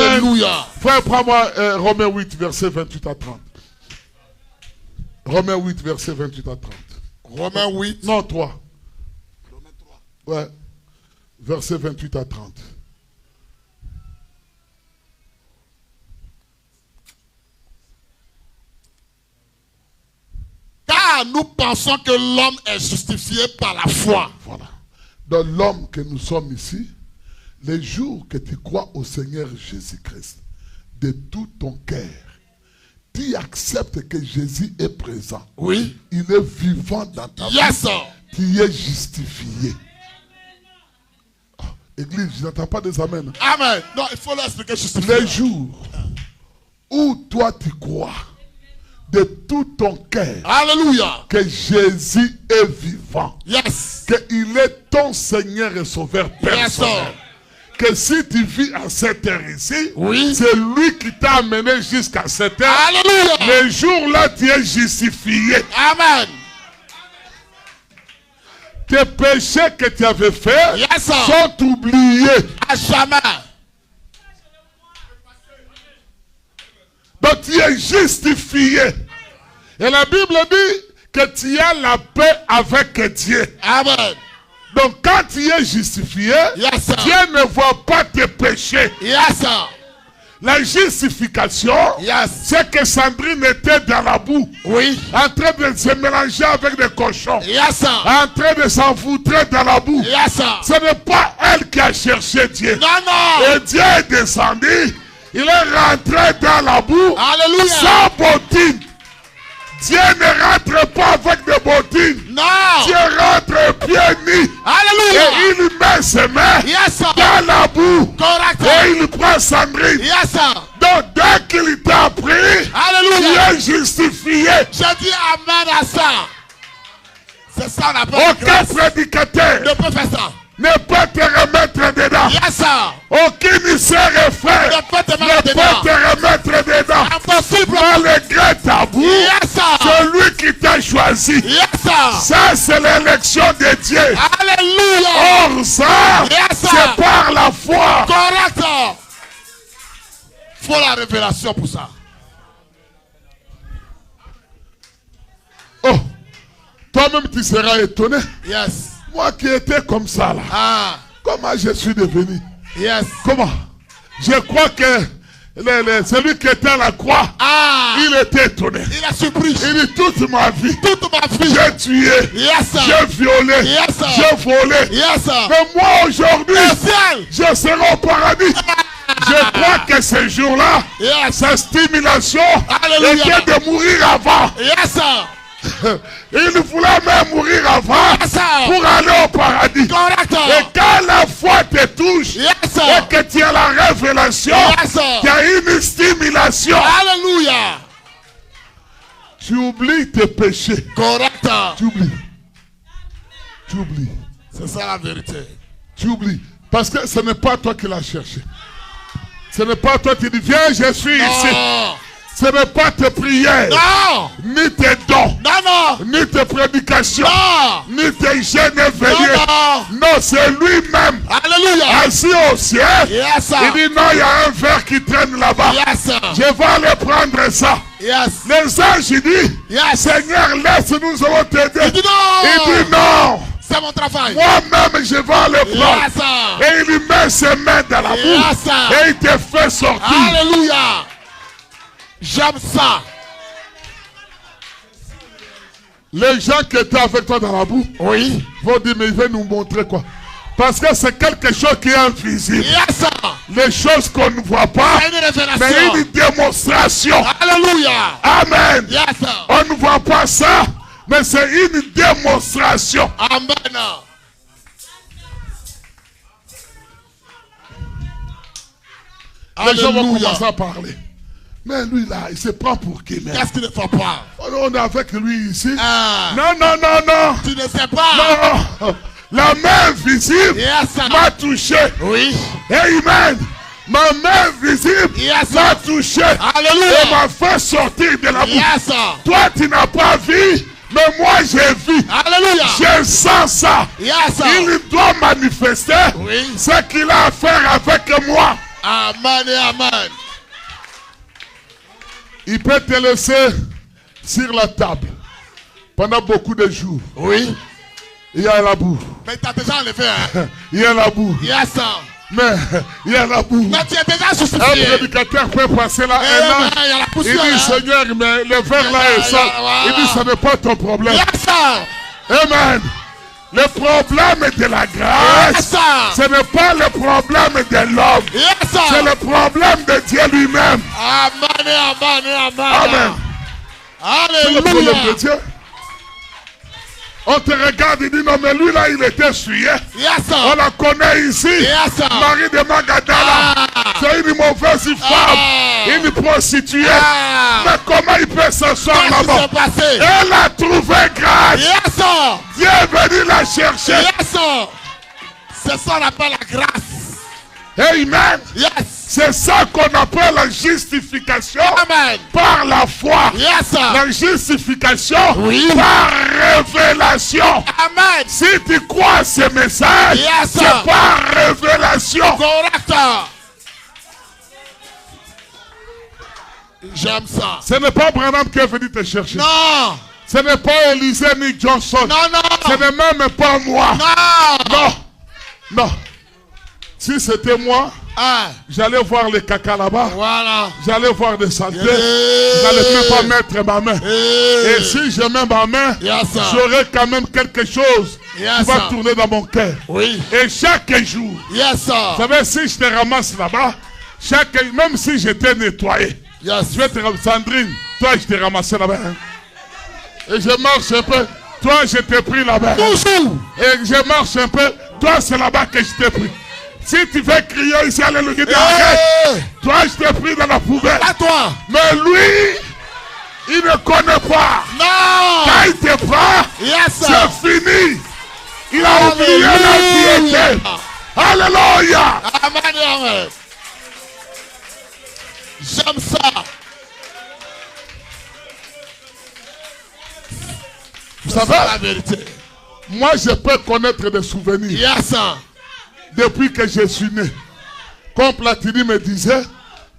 Alléluia. Frère, prends-moi Romains 8, verset 28 à 30. Romains 8, verset 28 à 30. Romains 8. Non, 3. Romains 3. Ouais. Verset 28 à 30. Car nous pensons que l'homme est justifié par la foi. Voilà. Dans l'homme que nous sommes ici, les jours que tu crois au Seigneur Jésus-Christ, de tout ton cœur, tu acceptes que Jésus est présent. Oui. Il est vivant dans ta vie. Yes, sir. Tu es justifié. Oh, Église, je n'entends pas des amens. Amen. Non, il faut l'expliquer justifié. Les jours où toi tu crois de tout ton cœur Alléluia. que Jésus est vivant, Yes. qu'il est ton Seigneur et Sauveur personnel. Yes, sir. Que si tu vis à cette heure ici, Oui. c'est lui qui t'a amené jusqu'à cette heure. Alléluia. Le jour-là, tu es justifié. Amen. Tes péchés que tu avais faits Yes, sir. sont oubliés. À jamais. Donc tu es justifié. Et la Bible dit que tu as la paix avec Dieu. Amen. Donc quand tu es justifié, Yes, sir. Dieu ne voit pas tes péchés. Yes, sir. La justification, Yes. c'est que Sandrine était dans la boue, Oui. en train de se mélanger avec des cochons, Yes, sir. en train de s'enfoutrer dans la boue. Yes, sir. Ce n'est pas elle qui a cherché Dieu. Non, non. Et Dieu est descendu, il est rentré dans la boue Alléluia. sans bottines. Dieu ne rentre pas avec des bottines. Non. Dieu rentre pieds nus. Alléluia. Et il met ses mains Yes, sir. dans la boue. Correct. Et il prend Sandrine. Yes, sir. Donc dès qu'il t'a pris, Alléluia. tu es justifié. Je dis amen à ça. C'est ça la bonne Aucun grâce. prédicateur Ne peut faire ça. ne peut te remettre dedans. Yes, sir. Aucun sœur et frère Ne peut te ne mettre peut dedans. te remettre dedans. Impossible. Malgré ta boue, Yes, sir. celui qui t'a choisi. Yes, sir. Ça, c'est l'élection de Dieu. Alléluia. Or, ça, Yes, sir. c'est par la foi. Correct. Faut la révélation pour ça. Oh, toi-même, tu seras étonné. Yes. Moi qui étais comme ça, là. Ah. Comment je suis devenu? Yes. Comment? Je crois que celui qui était à la croix, Ah. il était étonné. Il a surpris. Il dit toute ma vie, Toute ma vie. j'ai tué, Yes, sir. j'ai violé, Yes, sir. j'ai volé. Yes, sir. Mais moi aujourd'hui, Le ciel. je serai au paradis. Je crois que ce jour-là, Yes. sa stimulation Alléluia. était de mourir avant. Yes, sir. Il voulait même mourir avant Yes, sir. pour aller au paradis. Correct. Et quand la foi te touche Yes, et sir. que tu as la révélation, Yes, sir. tu as une stimulation. Alléluia. Tu oublies tes péchés. Correct. Tu oublies. Tu oublies. C'est ça la vérité. Tu oublies. Parce que ce n'est pas toi qui l'as cherché. Ce n'est pas toi qui dis, viens, je suis ici. Non. Ce n'est pas tes prières, Non. ni tes dons, Non, non. ni tes prédications, Non. ni tes jeûnes éveillés. Non, non. Non, c'est lui-même, Alléluia. assis au ciel. Yes, sir. Il dit, non, il y a un verre qui traîne là-bas. Yes, sir. Je vais aller prendre ça. Yes. Les anges, il dit, Yes. Seigneur, laisse-nous allons t'aider. Il dit non. Il dit non. C'est mon travail. Moi-même, je vais aller prendre. Yes, sir. Et il lui met ses mains dans la boue. Yes, sir. Et il te fait sortir. Alléluia. J'aime ça. Les gens qui étaient avec toi dans la boue, Oui. vont dire, mais il veut nous montrer quoi? Parce que c'est quelque chose qui est invisible. Yes, sir. Les choses qu'on ne voit pas, C'est une révélation. mais une démonstration. Alléluia. Amen. Yes, sir. On ne voit pas ça, mais c'est une démonstration. Amen. Les gens vont Alléluia. commencer à parler. Mais lui là, il se prend pour qui même? Qu'est-ce qu'il ne faut pas? On est avec lui ici. Ah. Non, non, non, non. Tu ne sais pas. Non. La main visible Yes, sir. m'a touché. Oui. Amen. Ma main visible Yes, m'a sir. touché. Alléluia. Et m'a fait sortir de la boue. Yes, sir. Toi, tu n'as pas vu, mais moi, j'ai vu. Alléluia. Je sens ça. Yes, sir. Il doit manifester Oui. ce qu'il a à faire avec moi. Amen et amen. Il peut te laisser sur la table pendant beaucoup de jours. Oui. Il y a la boue. Mais tu as déjà enlevé. Hein? Il y a la boue. Yes. Mais il y a la boue. Mais tu es déjà Un justifié. prédicateur peut passer là un an. Il y a la Il poussière. dit, Hein? Seigneur, mais le verre là est ça. Il dit, ce n'est pas ton problème. Yes. Amen. Le problème de la grâce, Yes. ce n'est pas le problème de l'homme. Yes. C'est le problème de Dieu lui-même. Amen et amen et amen. Amen. C'est le problème de Alléluia. Dieu. On te regarde et dit non mais lui là il était souillé. Yes. On la connaît ici. Yes. Marie de Magdala. C'est une mauvaise femme. Une prostituée. Mais comment il peut s'asseoir Qu'est-ce qui là-bas? s'est passé? Elle a trouvé grâce. Yes. Dieu est venu la chercher. Yes. C'est ça qu'on appelle la grâce. Amen. Yes. C'est ça qu'on appelle la justification Amen. par la foi. Yes. La justification Oui. par révélation. Amen. Si tu crois à ce message, Yes. c'est par révélation. Correct. J'aime ça. Ce n'est pas Branham qui est venu te chercher. Non. Ce n'est pas Élisée ni Johnson. Non, non. Ce n'est même pas moi. Non. Non. Non. Si c'était moi, Ah. j'allais voir les caca là-bas. Voilà. J'allais voir des saletés. Yeah. J'allais même pas mettre ma main. Hey. Et si je mets ma main, Yes, sir. j'aurai quand même quelque chose Yes, qui va sir. tourner dans mon cœur. Oui. Et chaque jour, Yes, sir. vous savez, si je te ramasse là-bas, même si j'étais nettoyé, Yes. je vais te ramasser. Sandrine, toi, je t'ai ramassé là-bas. Hein. Et je marche un peu. Toi, je t'ai pris là-bas. Toujours. Et je marche un peu. Toi, c'est là-bas que je t'ai pris. Si tu veux crier ici, alléluia, dis arrête. Hey. Toi, je t'ai pris dans la poubelle. À toi. Mais lui, il ne connaît pas. Non. Quand il te prend, Yes, sir. c'est fini. Il a oublié la piété. Alléluia. Amen et amen. J'aime ça. Vous C'est savez, la vérité. moi, je peux connaître des souvenirs Yes, sir. depuis que je suis né. Comme Platini me disait,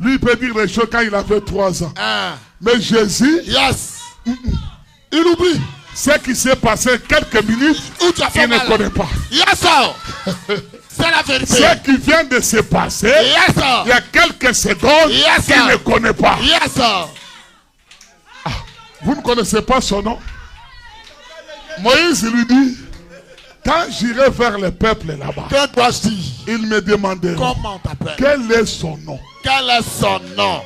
lui, il peut dire les choses quand il avait 3 ans. Ah. Mais Jésus, Yes. Il oublie. ce qui s'est passé quelques minutes, Où tu as fait il ne mal. connaît pas. Yes, sir. C'est la vérité. Ce qui vient de se passer, Yes, sir. il y a quelques secondes Yes, qu'il sir. ne connaît pas. Yes, sir. Vous ne connaissez pas son nom? Moïse lui dit, quand j'irai vers le peuple là-bas, Que dois-je dire? il me demandera Comment on t'appelle? quel est son nom. Quel est son nom?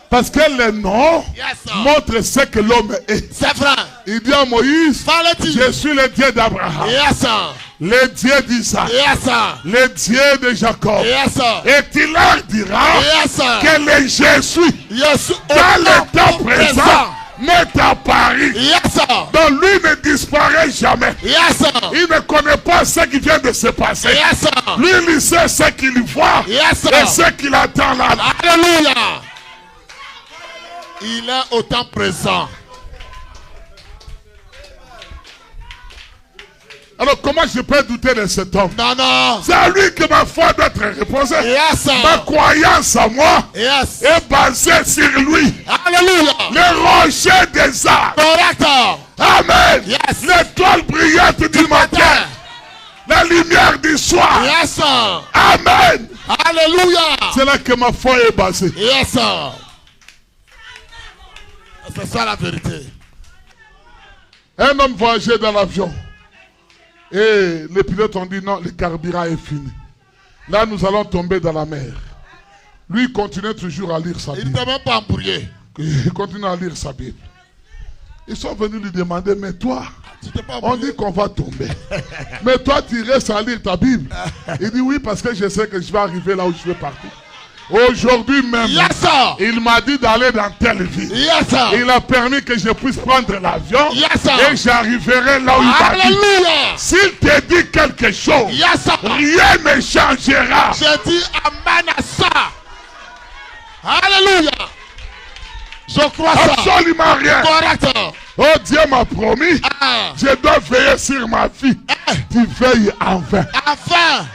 Parce que le nom Yes, sir. montre ce que l'homme est. C'est vrai. Il dit à Moïse, Fallait-il? je suis le Dieu d'Abraham, Yes, sir. le Dieu d'Isaac, Yes, sir. le Dieu de Jacob. Yes, sir. Et tu leur diras Yes, sir. que le je suis Yes, dans le temps présent m'est apparu. Yes, sir. Donc lui ne disparaît jamais. Yes, sir. Il ne connaît pas ce qui vient de se passer. Yes, sir. Lui, il sait ce qu'il voit Yes, sir. et ce qu'il attend là. Alléluia. Il est au temps présent. Alors comment je peux douter de cet homme? Non, non. C'est à lui que ma foi doit être reposée. Yes, Ma sir. croyance en moi Yes. est basée sur lui. Alléluia. Le rocher des arts. Correct. Amen. Yes. L'étoile brillante du matin. La lumière du soir. Yes, sir. Amen. Alléluia. C'est là que ma foi est basée. Yes, sir. C'est ça la vérité. Un homme voyageait dans l'avion. Et les pilotes ont dit non, le carburant est fini. Là, nous allons tomber dans la mer. Lui, il continuait toujours à lire sa Il Bible. n'était même pas embrouillé. Il continue à lire sa Bible. Ils sont venus lui demander, mais toi, Tu t'es pas on embrouillé. dit qu'on va tomber. Mais toi, tu restes à lire ta Bible. Il dit oui, parce que je sais que je vais arriver là où je vais partir. Aujourd'hui même, Yes, sir. il m'a dit d'aller dans telle ville. Yes, sir. Il a permis que je puisse prendre l'avion Yes, sir. et j'arriverai là où il m'a dit. Alléluia. S'il te dit quelque chose, Yes, sir. rien ne changera. Je dis amen à ça. Alléluia. Je crois ça. Absolument rien. Correct. Oh, Dieu m'a promis, Ah. je dois veiller sur ma vie. Tu veilles en vain. Enfin.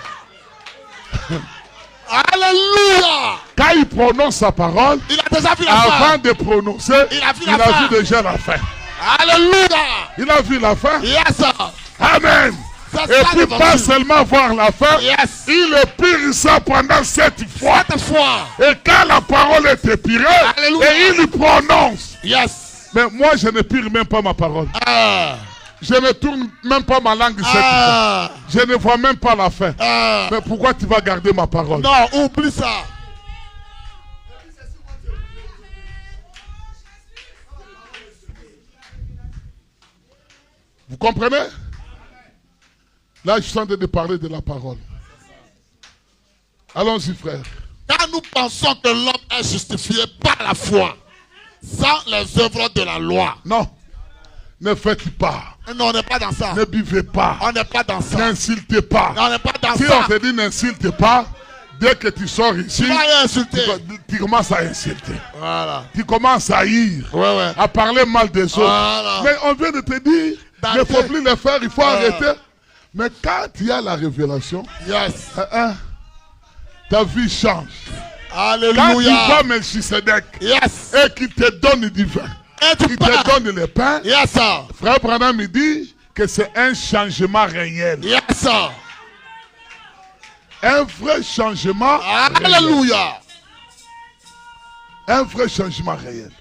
Alléluia. Quand il prononce sa parole, Il a déjà vu la fin. avant de prononcer, Il a vu il la a fin. vu déjà la fin. Alléluia. Il a vu la fin. Yes, sir. Amen. C'est Et ça, puis pas l'évangile. seulement voir la fin, Yes. il épire ça pendant 7 fois. Cette fois. Et quand la parole est épirée, Alléluia. et il prononce. Yes. Mais moi, je ne pire même pas ma parole. Ah. Je ne tourne même pas ma langue 7 fois. Ah. Je ne vois même pas la fin. Ah. Mais pourquoi tu vas garder ma parole? Non, oublie ça. Vous comprenez? Là, je suis en train de parler de la parole. Allons-y, frère. Quand nous pensons que l'homme est justifié par la foi, sans les œuvres de la loi. Non. Ne faites pas. Non, on n'est pas dans ça. Ne buvez pas. On n'est pas dans ça. N'insultez pas. Non, on n'est pas dans Si ça. on te dit n'insulte pas, dès que tu sors ici, Tu vas insulter. tu commences à insulter. Voilà. Tu commences à haïr, Ouais. à parler mal des autres. Voilà. Mais on vient de te dire, il ne faut plus le faire, il faut arrêter. Mais quand il y a la révélation, Yes. ta vie change. Quand tu Alléluia. vois Melchisedec Yes. et qu'il te donne du vin, Et tu il pars. te donne le pain, Yes, sir. frère Branham me dit que c'est un changement réel. Yes, sir. Un vrai changement réel. Alléluia. Un vrai changement réel.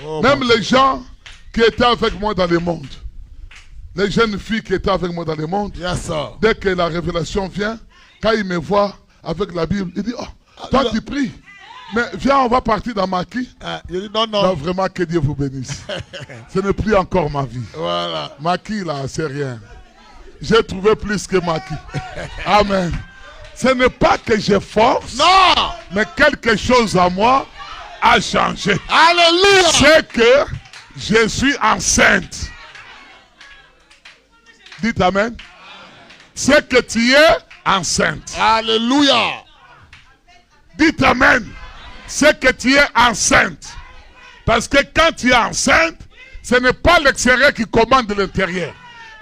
Oh, Même les gens qui étaient avec moi dans le monde, les jeunes filles qui étaient avec moi dans le monde, Yes, sir. dès que la révélation vient, quand ils me voient avec la Bible, ils disent, oh, toi tu pries. Mais viens, on va partir dans Maquis. Il dit non, Non, non. vraiment, que Dieu vous bénisse. Ce n'est plus encore ma vie. Voilà. Maquis, là, c'est rien. J'ai trouvé plus que Maquis. Amen. Ce n'est pas que je force, Non. mais quelque chose à moi a changé. Alléluia. C'est que je suis enceinte. Dites Amen. C'est que tu es enceinte. Alléluia. Dites Amen. C'est que tu es enceinte. Parce que quand tu es enceinte, ce n'est pas l'extérieur qui commande l'intérieur.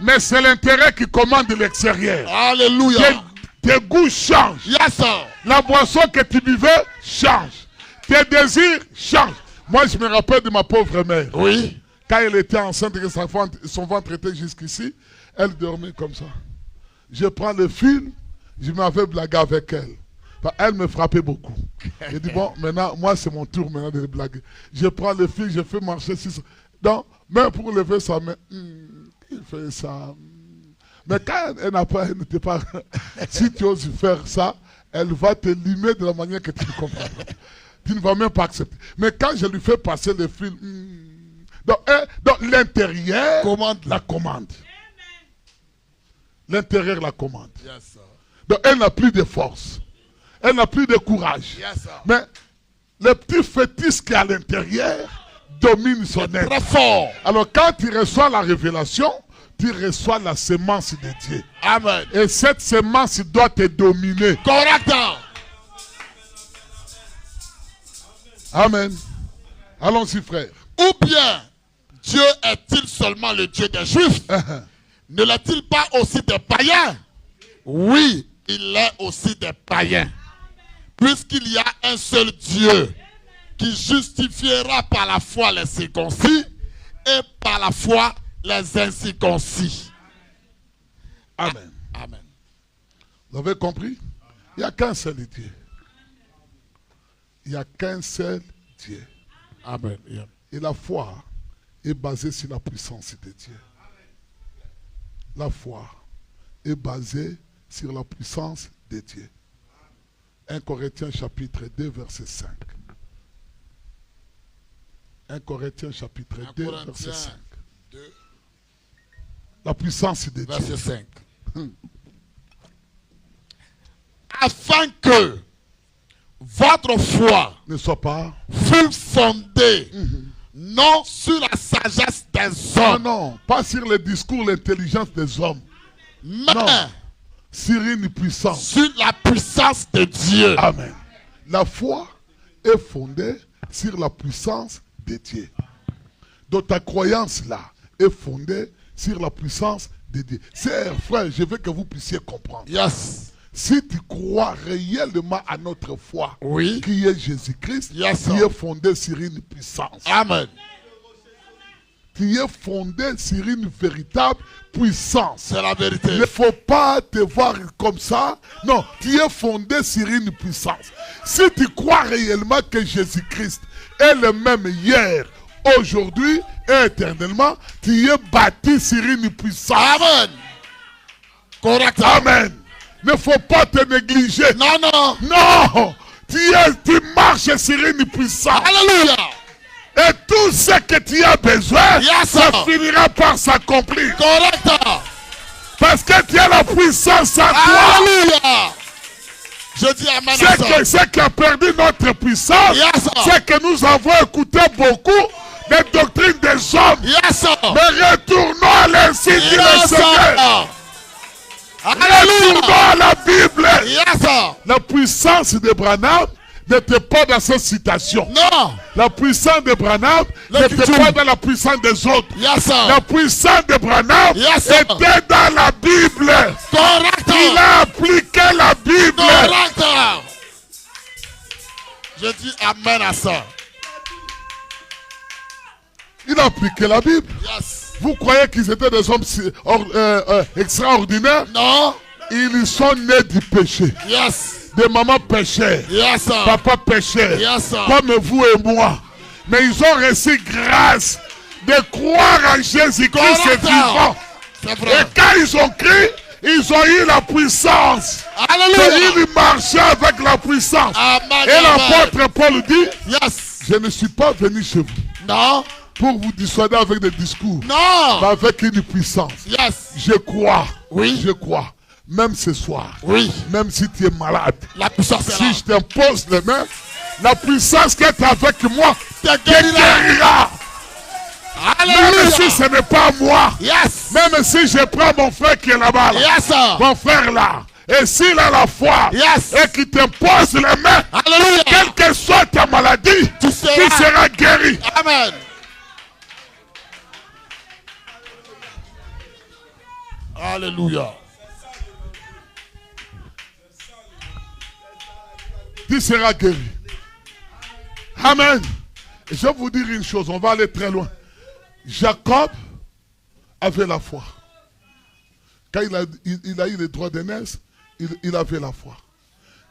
Mais c'est l'intérieur qui commande l'extérieur. Alléluia. Tes goûts changent. Yes, sir. La boisson que tu buvais change. Tes désirs changent. Moi, je me rappelle de ma pauvre mère. Oui. Quand elle était enceinte et que son ventre était jusqu'ici, elle dormait comme ça. Je prends le fil, je m'avais blagué avec elle. Elle me frappait beaucoup. Je dis, bon, maintenant, moi, c'est mon tour maintenant de blaguer. Je prends le fil, je fais marcher sur ça. Donc, même pour lever sa main, il fait ça. Mais quand elle n'était pas... si tu oses faire ça, elle va te limer de la manière que tu ne comprends pas. Tu ne vas même pas accepter. Mais quand je lui fais passer le fil, donc l'intérieur la commande. L'intérieur la commande. Yes, sir. Donc elle n'a plus de force. Elle n'a plus de courage. Yes, sir. Mais le petit fétiche qui est à l'intérieur domine son être. Très fort. Alors quand tu reçois la révélation, tu reçois la sémence de Dieu. Amen. Et cette sémence doit te dominer. Correct. Amen. Allons-y, frère. Ou bien, Dieu est-il seulement le Dieu des Juifs? Ne l'est-il pas aussi des païens? Oui, il est aussi des païens. Puisqu'il y a un seul Dieu qui justifiera par la foi les circoncis et par la foi les incirconcis. Amen. Amen. Vous avez compris? Il n'y a qu'un seul Dieu. Il n'y a qu'un seul Dieu. Amen. Yeah. Et la foi est basée sur la puissance de Dieu. La foi est basée sur la puissance de Dieu. 1 Corinthiens chapitre 2 verset 5. 1 Corinthiens chapitre 2 verset 5. 2, La puissance de verset Dieu. 5. Afin que votre foi Ne soit pas... fût fondée non sur la sagesse des Non, hommes, non, pas sur le discours, l'intelligence des hommes. mais Non. Sur une puissance. sur la puissance de Dieu. Amen. La foi est fondée sur la puissance de Dieu. Donc ta croyance là est fondée sur la puissance de Dieu. Frère, je veux que vous puissiez comprendre. Yes. Si tu crois réellement à notre foi, Oui. qui est Jésus-Christ, Yes, qui sir. est fondé sur une puissance. Amen. Qui est fondé sur une véritable puissance. C'est la vérité. Il ne faut pas te voir comme ça. Non, tu es fondé sur une puissance. Si tu crois réellement que Jésus-Christ est le même hier, aujourd'hui et éternellement, tu es bâti sur une puissance. Amen. Correct. Amen. Il ne faut pas te négliger. Non, non. Non, tu marches sur une puissance. Alléluia. Et tout ce que tu as besoin, Yes, ça sir. finira par s'accomplir. Correct. Parce que tu as la puissance en toi. Alléluia. Je dis amen à ça. Ce qui a perdu notre puissance, Yes, sir. c'est que nous avons écouté beaucoup des doctrines des hommes. Yes, sir. Mais retournons à l'insigne du Yes, Seigneur. sir. Alléluia. Retournons à la Bible. Yes, sir. La puissance de Branham n'était pas dans cette citation. Non. La puissance de Branham n'était Kitou. pas dans la puissance des autres. Yes, sir. La puissance de Branham Yes, sir. était dans la Bible. Correct. Il a appliqué la Bible. Correct. Je dis amen à ça. Il a appliqué la Bible. Yes. Vous croyez qu'ils étaient des hommes extraordinaires? Non. Ils sont nés du péché. Yes. Des mamans péchaient. Yes, sir. Papa péchait. Yes, sir. Comme vous et moi. Mais ils ont reçu grâce de croire en Jésus-Christ Correct. vivant. C'est Et vrai. quand ils ont crié, ils ont eu la puissance. Alléluia. Et ils marchaient avec la puissance. Amen. Et Amen. l'apôtre Paul dit, Yes. je ne suis pas venu chez vous Non. pour vous dissuader avec des discours, Non. mais avec une puissance. Yes. Je crois. Oui. Je crois. Même ce soir. Oui. Même si tu es malade. La puissance est là. Si je t'impose les mains, la puissance qui est avec moi Te te guérira. guérira. Même Alléluia. si ce n'est pas moi. Yes. Même si je prends mon frère qui est là-bas. Là, Yes, sir. mon frère là. Et s'il a la foi. Yes. Et qu'il t'impose les mains. Alléluia. Quelle que soit ta maladie. Tu Tu seras. seras guéri. Amen. Alléluia. Tu seras guéri. Amen. Et je vais vous dire une chose, on va aller très loin. Jacob avait la foi. Quand il a eu le droit d'aînesse, il avait la foi.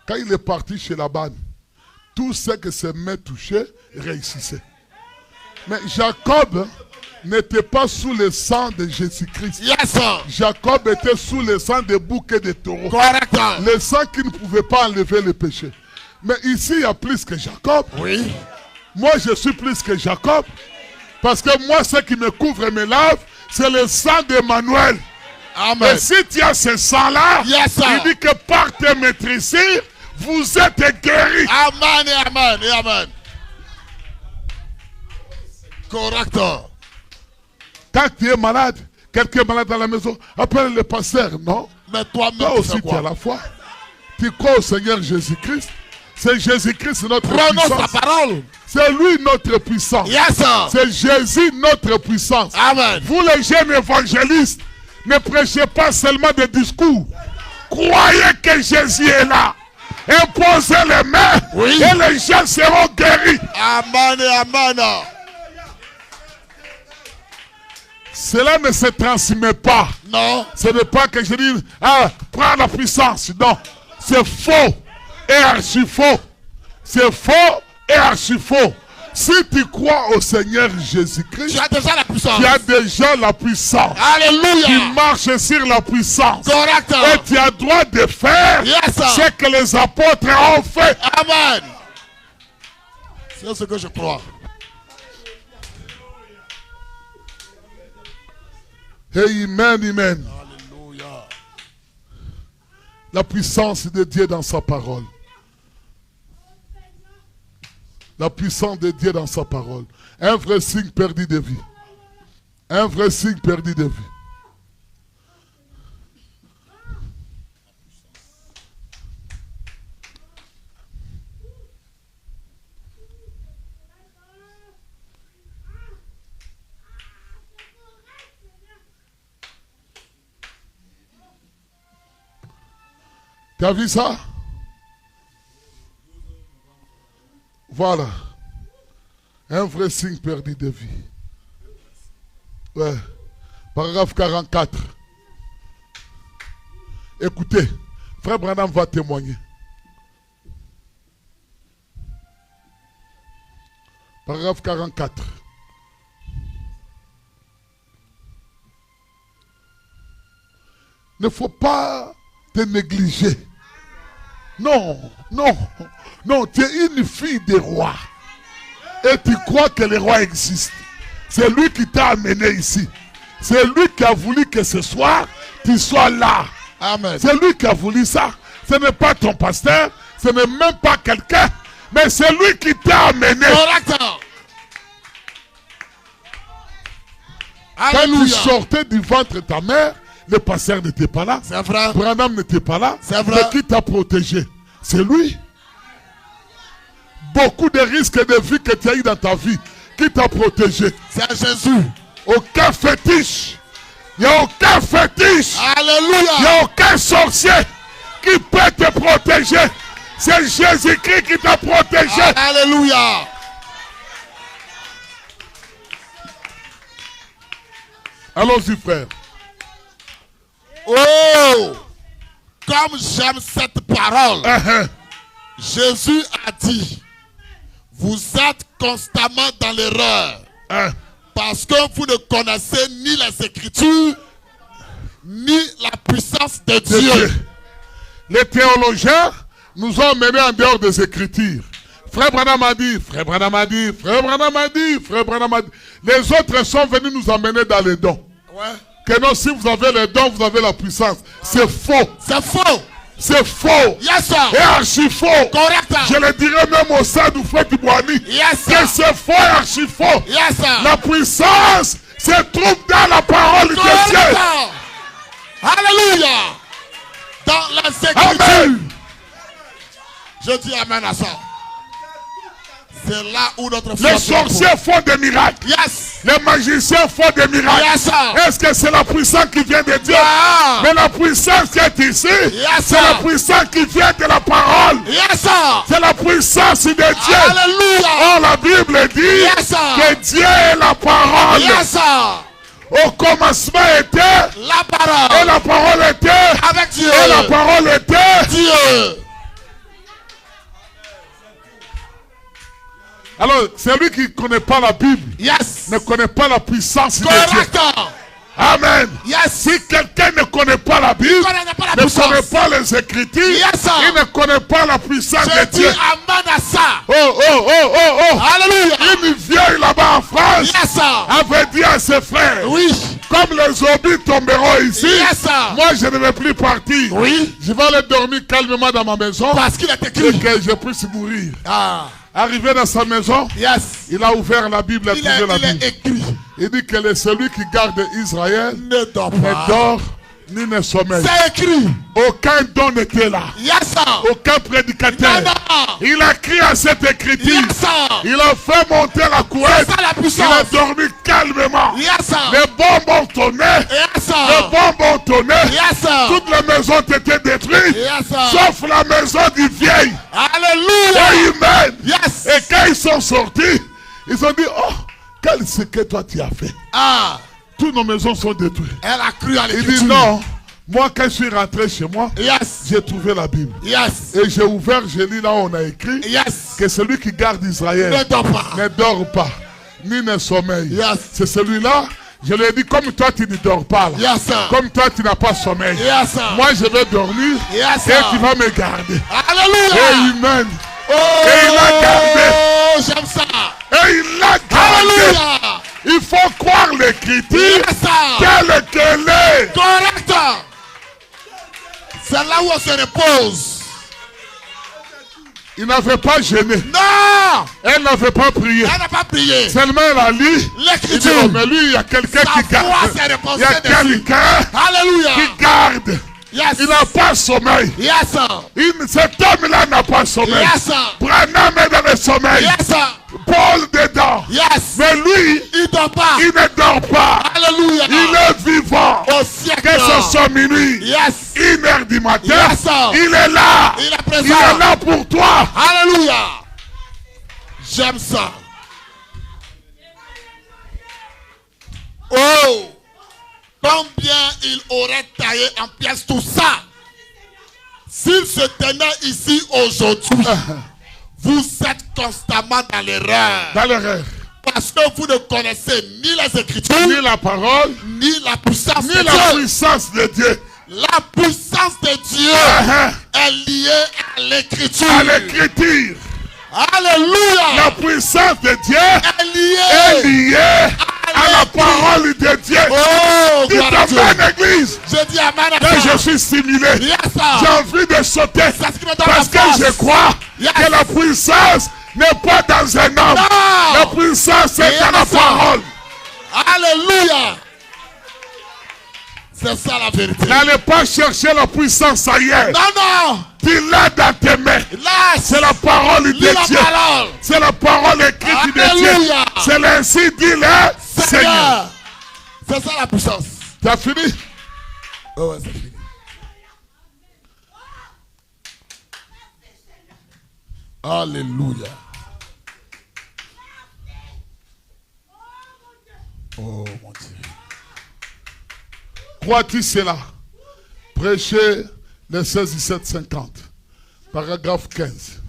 Quand il est parti chez Laban, tout ce que ses mains touchaient réussissait. Mais Jacob n'était pas sous le sang de Jésus-Christ. Yes, sir. Jacob était sous le sang des boucs et des taureaux. Correct. Le sang qui ne pouvait pas enlever le péché. Mais ici, il y a plus que Jacob. Oui. Moi, je suis plus que Jacob. Parce que moi, ce qui me couvre et me lave, c'est le sang d'Emmanuel. Amen. Et si tu as ce sang-là, Yes, sir. il dit que par tes maîtrises, vous êtes guéris. Amen et amen et amen. Correct. Quand tu es malade, quelqu'un est malade dans la maison, appelle le pasteur, non? Mais toi-même, Toi tu aussi, fais tu as quoi? la foi. Tu crois au Seigneur Jésus-Christ. C'est Jésus-Christ notre Prononce ta puissance. parole. C'est lui notre puissance. Yes, sir. C'est Jésus notre puissance. Amen. Vous les jeunes évangélistes, ne prêchez pas seulement des discours. Croyez que Jésus est là. Imposez les mains Oui. et les gens seront guéris. Amen et amen. Cela ne se transmet pas. Non. Ce n'est pas que je dis, ah, prends la puissance. Non, c'est faux et archi faux. C'est faux et archi faux. Si tu crois au Seigneur Jésus-Christ, Tu as déjà la puissance. tu as déjà la puissance. Tu Alléluia. marches sur la puissance. Correct. Et tu as droit de faire Yes, sir. ce que les apôtres ont fait. Amen. C'est ce que je crois. Amen, amen. Alléluia. La puissance de Dieu dans sa parole. La puissance de Dieu dans sa parole. Un vrai signe perdu de vie. Un vrai signe perdu de vie. Tu as vu ça? Voilà. Un vrai signe perdu de vie. Ouais. Paragraphe 44. Écoutez, Frère Branham va témoigner. Paragraphe 44. Il ne faut pas te négliger. Non, non, non, tu es une fille des rois. Et tu crois que les rois existent. C'est lui qui t'a amené ici. C'est lui qui a voulu que ce soir, tu sois là. Amen. C'est lui qui a voulu ça. Ce n'est pas ton pasteur, ce n'est même pas quelqu'un, mais c'est lui qui t'a amené. Correct. Quand tu Alléluia. sortais du ventre de ta mère, le pasteur n'était pas là. C'est vrai. Branham n'était pas là. C'est vrai. Mais qui t'a protégé? C'est lui. Beaucoup de risques de vie que tu as eu dans ta vie, qui t'a protégé? C'est Jésus. Aucun fétiche. Il n'y a aucun fétiche. Il Alléluia. n'y a aucun sorcier qui peut te protéger. C'est Jésus-Christ qui t'a protégé. Alléluia. Allons-y, frère. Oh, comme j'aime cette parole. Jésus a dit, vous êtes constamment dans l'erreur. Parce que vous ne connaissez ni les Écritures, ni la puissance de Dieu. Les théologiens nous ont menés en dehors des Écritures. Frère Branham a dit, Frère Branham a dit, Frère Branham a dit, Frère Branham a dit. Les autres sont venus nous emmener dans les dons. Ouais. Que non, si vous avez les dons, vous avez la puissance. C'est faux. C'est faux. C'est faux. Yes, sir. Et archi faux. Correct. Je le dirais même au sein du frère Duboani. Yes, sir. Que c'est faux et archi faux. Yes, sir. La puissance se trouve dans la parole de Correct. Dieu. Alléluia. Dans les Écritures. Amen. Je dis amen à ça. C'est là où notre foi Les sorciers font des miracles. Yes. Les magiciens font des miracles. Yes, sir. Est-ce que c'est la puissance qui vient de Dieu? Ah. Mais la puissance qui est ici, Yes, c'est sir. la puissance qui vient de la parole. Yes, sir. C'est la puissance de Dieu. Alléluia. Oh, la Bible dit Yes, sir. que Dieu est la parole. Yes, sir. Au commencement était, La et parole. la parole était, Avec Dieu. et la parole était. Dieu. Alors, celui qui ne connaît pas la Bible Yes. ne connaît pas la puissance de Dieu. Correct. Amen. Yes. Si quelqu'un ne connaît pas la Bible, Il connaît pas la ne puissance. connaît pas les Écritures, Yes, sir. il ne connaît pas la puissance Je de dis Dieu. amen à ça. Oh, oh, oh, oh, oh. Alléluia. Une vieille là-bas en France Yes, sir. avait dit à ses frères, Oui. comme les zombies tomberont ici, Yes, sir. moi je ne vais plus partir. Oui. Je vais aller dormir calmement dans ma maison Parce qu'il est et écrit. que je puisse mourir. Ah. Arrivé dans sa maison, Yes. il a ouvert la Bible, a Il trouvé la est Bible. écrit. Il dit que celui qui garde Israël Ne dors ne pas. dort ni ne sommeille. C'est écrit. Aucun don n'était là. Yes, sir. Aucun prédicateur. Non, non. Il a crié à cette écriture. Yes, sir. Il a fait monter la couette. C'est ça la Il a puissance. dormi calmement. Yes, sir. Les bombes ont tourné. Yes, Les sir. bombes ont tourné. Yes, sir. Toutes les maisons ont été détruites. Yes, sir. Sauf la maison du vieil. Alléluia. Amen. Yes. Et quand ils sont sortis, ils ont dit, oh, quel ce que toi tu as fait. Ah. Toutes nos maisons sont détruites. Elle a cru à Il l'écriture. dit non. Moi, quand je suis rentré chez moi, Yes. j'ai trouvé la Bible. Yes. Et j'ai ouvert, j'ai lu là où on a écrit Yes. que celui qui garde Ne Israël dors pas. ne dort pas, ni ne sommeille. Yes. C'est celui-là, je lui ai dit, comme toi tu ne dors pas là, Yes, sir. comme toi tu n'as pas sommeil, Yes, sir. moi je vais dormir Yes, et sir. tu vas me garder. Alléluia. Amen. Oh, Et il a gardé. j'aime ça. Et il l'a gardé. Alléluia. Il faut croire l'écriture Yes, sir. telle qu'elle est. Correct. C'est là où on se repose. Il n'avait pas gêné. Non. Elle n'avait pas prié. Elle n'a pas prié. Seulement elle a lu. Il dit, L'écriture. oh, mais lui, il y a quelqu'un Sa qui garde. foi s'est reposée Il y a dessus. quelqu'un Alléluia. qui garde. Yes. Il n'a pas sommeil. Yes, sir. Cet homme-là n'a pas sommeil. Yes, sir. Branham est dans le sommeil. Yes, sir. Paul dedans. Yes. Mais lui, Il dort pas. il ne dort pas. Alléluia. Il est vivant. Au siècle. Que ce soit minuit, Yes. 1h heures du matin, Yes, sir. il est là. Il est présent. Il est là pour toi. Alléluia. J'aime ça. Oh, combien il aurait taillé en pièces tout ça s'il se tenait ici aujourd'hui. Vous êtes constamment dans l'erreur. Dans l'erreur. Parce que vous ne connaissez ni les Écritures, Ni la parole, ni la puissance ni de la Dieu. puissance de Dieu. La puissance de Dieu est liée à l'Écriture. À l'écriture. Alléluia. La puissance de Dieu est liée est liée à la parole de Dieu. Oh, Dites gloire à Dieu. amen, église. Je dis amen à Là, ça. je suis stimulé. Yes, J'ai sir. envie de sauter. C'est ce qui me donne Parce la que force. je crois Yes. que la puissance n'est pas dans un homme. Non. La puissance est Yes, dans la sir. parole. Alléluia. C'est ça la vérité. N'allez pas chercher la puissance ailleurs. Non, non. Tu l'as dans tes mains. Là, C'est la parole de lis la Dieu. parole. C'est la parole écrite de Dieu. Alléluia. C'est l'ainsi dit le Seigneur. Seigneur. C'est ça la puissance. Tu as fini? Oh, ouais, c'est fini. Alléluia. Oh mon Dieu. Crois-tu cela? Prêchez le 16, 17, 50. Paragraphe 15.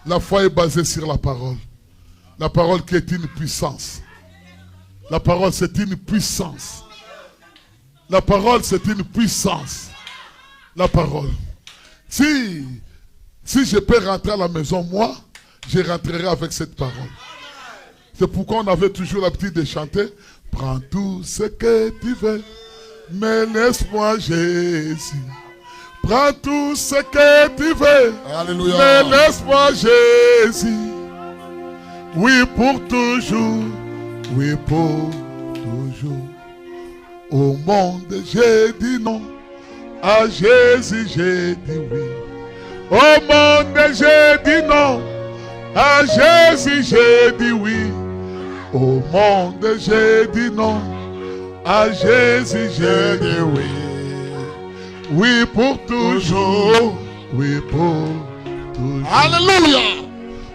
La foi est basée sur la parole. La parole qui est une puissance. La parole, c'est une puissance. La parole, c'est une puissance. La parole. Si je peux rentrer à la maison, moi, je rentrerai avec cette parole. C'est pourquoi on avait toujours l'habitude de chanter. Prends tout ce que tu veux, mais laisse-moi Jésus. Prends tout ce que tu veux, Alléluia. mais laisse-moi Jésus. Oui, pour toujours. Oui, pour toujours. Au monde, j'ai dit non. À Jésus, j'ai dit oui. Au monde, j'ai dit non. À Jésus, j'ai dit oui. Au monde, j'ai dit non. À Jésus, j'ai dit oui. Oui, pour toujours. Oui, pour toujours. Alléluia.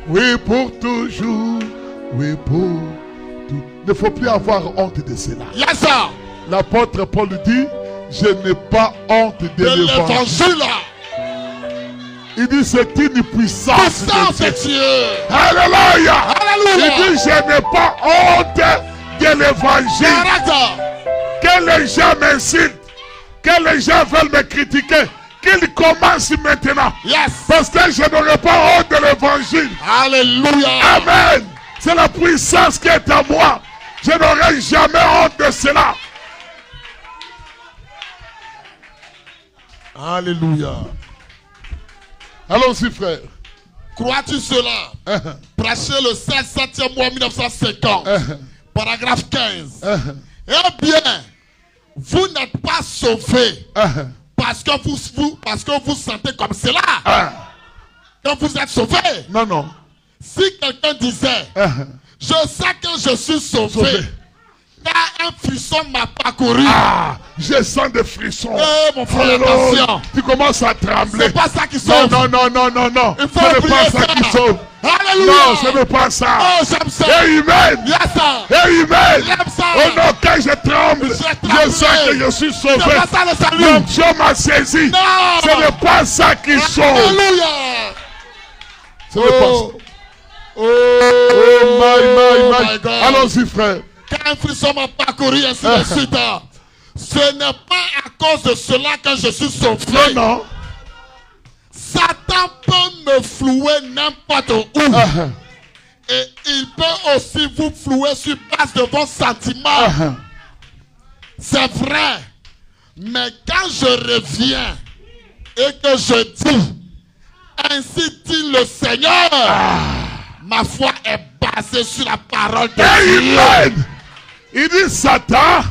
Oui, pour toujours. Oui, pour tout. Il ne faut plus avoir honte de cela. Yes, sir. L'apôtre Paul dit, je n'ai pas honte de De l'évangile. l'évangile. Il dit, c'est une puissance Puissance de de Dieu. Dieu. Alléluia. Alléluia. Il dit, je n'ai pas honte de l'évangile. Arrête. Que les gens m'insultent, que les gens veulent me critiquer, qu'ils commencent maintenant. Yes. Parce que je n'aurai pas honte de l'évangile. Alléluia. Amen. C'est la puissance qui est à moi. Je n'aurai jamais honte de cela. Alléluia. Allons-y, frère. Crois-tu cela? Prêchez le 16 septembre mois 1950. Paragraphe 15. Eh bien, vous n'êtes pas sauvés parce que vous sentez comme cela. Quand vous êtes sauvés. Non, non. Si quelqu'un disait, je sais que je suis sauvé, car un frisson m'a parcouru. Ah, je sens des frissons. Eh, mon frère, Alléluia. attention. Tu commences à trembler. C'est pas ça qui Non, sauve. non, non, non, non, non. Il faut Ce n'est oublier pas ça ça. qui sauve. Alléluia. Non, ce n'est pas ça. Oh, j'aime ça. Et humaine. Yes, sir. Et humaine. J'aime ça. Oh non, quand je tremble, J'ai je tremblé. sens que je suis sauvé. C'est pas ça le salut. L'onction m'a saisi. Non. Ce n'est pas ça qui sauve. Alléluia. Ce n'est pas ça. Oh my God. Allons-y, frère. Quand un frisson m'a parcouru, ainsi de suite. Ce n'est pas à cause de cela que je suis sauvé. Non, non. Satan peut me flouer n'importe où. Et il peut aussi vous flouer sur base de vos sentiments. C'est vrai. Mais quand je reviens et que je dis, ainsi dit le Seigneur, ma foi est basée sur la parole de Dieu. Amen. Il dit Satan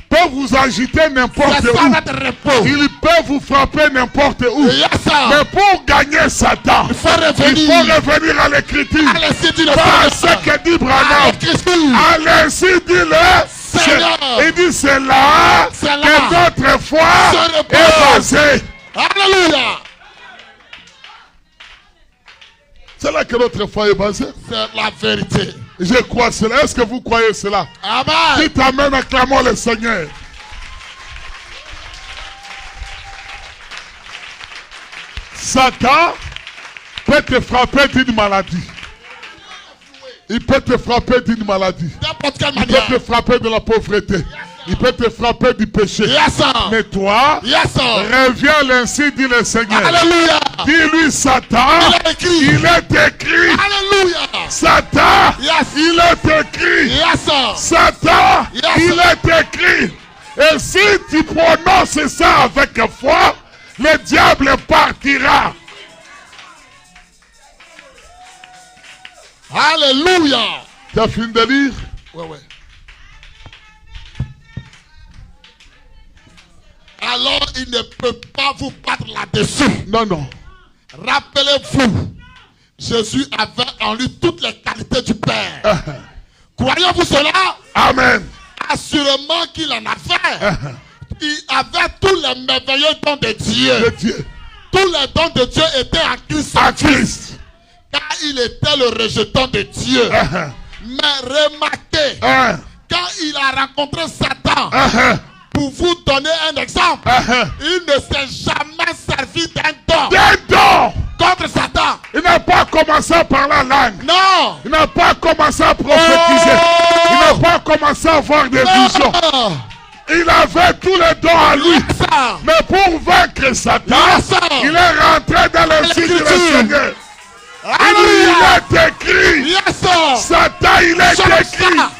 peut vous agiter n'importe C'est ça où. notre repos. Il peut vous frapper n'importe où. Yes, sir. Mais pour gagner Satan, Il faut il revenir. faut revenir à l'écriture. Ainsi dit le Pas ce Seigneur. que dit À Branham. l'écriture. Ainsi dit le Seigneur. Il dit c'est là C'est là. que notre foi Se basé. Alléluia. C'est là que notre foi est basée. C'est la vérité. Je crois cela. Est-ce que vous croyez cela? Amen. Dites amen, acclamons le Seigneur. Satan peut te frapper d'une maladie. Il peut te frapper d'une maladie. N'importe quelle Il peut manière. te frapper de la pauvreté. Il peut te frapper du péché. Yes, sir. Mais toi, Yes, sir. reviens ainsi, dit le Seigneur. Alléluia. Dis-lui, Satan, Il est écrit. il est écrit. Alléluia. Satan, Yes. il est écrit. Yes, sir. Satan, Yes. il est écrit. Et si tu prononces ça avec foi, le diable partira. Alléluia. Tu as fini de lire? Ouais. Alors il ne peut pas vous battre là-dessus. Non. Rappelez-vous, Jésus avait en lui toutes les qualités du Père. Croyez-vous cela? Amen. Assurément qu'il en avait. Il avait tous les merveilleux dons de Dieu. De Dieu. Tous les dons de Dieu étaient en Christ. En Christ. Car il était le rejeton de Dieu. Mais remarquez, quand il a rencontré Satan, pour vous donner un exemple, il ne s'est jamais servi d'un don. Des dons. Contre Satan. Il n'a pas commencé par la langue. Non. Il n'a pas commencé à prophétiser. Il n'a pas commencé à avoir des visions. Il avait tous les dons à lui. Yes, sir. Mais pour vaincre Satan, Yes, sir. il est rentré dans le signe du Seigneur. Alléluia. Il est écrit. Yes, sir. Satan, il est J'aime écrit. ça.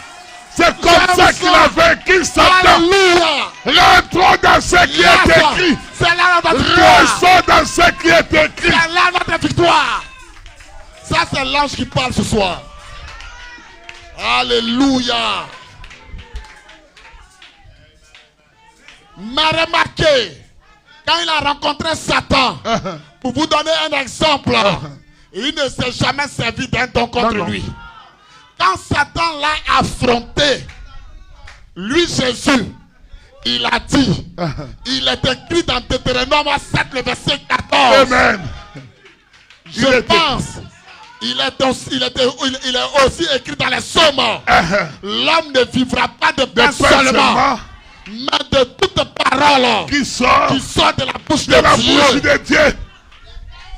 C'est comme J'aime ça qu'il ça. a vaincu Satan. Alléluia. Rentrons dans ce qui Yes, est sir. écrit. C'est là notre victoire. Restons dans ce qui est écrit. C'est là notre victoire. Ça, c'est l'ange qui parle ce soir. Alléluia. Mais remarquez, quand il a rencontré Satan, pour vous donner un exemple, il ne s'est jamais servi d'un don contre Non. lui. Quand Satan l'a affronté, lui Jésus, il a dit, il est écrit dans Deutéronome 7, le verset 14. Amen. Je pense, il est aussi écrit dans les psaumes. L'homme ne vivra pas de pain seulement, mais de toute parole Qui sort de la bouche de la de Dieu. bouche de Dieu.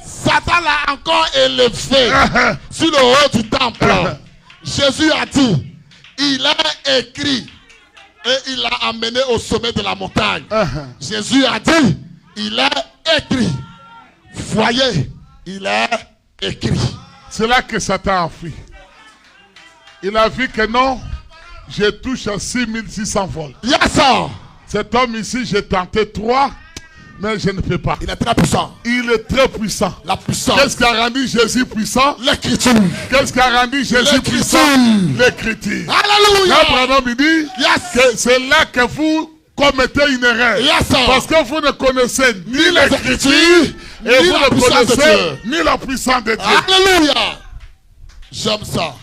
Satan l'a encore élevé sur le haut du temple. Jésus a dit, il est écrit, et il l'a amené au sommet de la montagne. Jésus a dit, il est écrit. Voyez, il est écrit. C'est là que Satan a fui. Il a vu que non, je touche à 6600 volts. Yes, sir. Cet homme ici, j'ai tenté 3, mais je ne peux pas. Il est très puissant. Il est très puissant. La puissance. Qu'est-ce qui a rendu Jésus puissant? L'écriture. Qu'est-ce qui a rendu Jésus L'écriture. puissant? L'écriture. Alléluia. Abraham il dit Yes. que c'est là que vous commettez une erreur. Yes, sir. Parce que vous ne connaissez ni l'écriture ni et vous la ne puissance de connaissez Dieu. ni la puissance de Dieu. Alléluia. J'aime ça.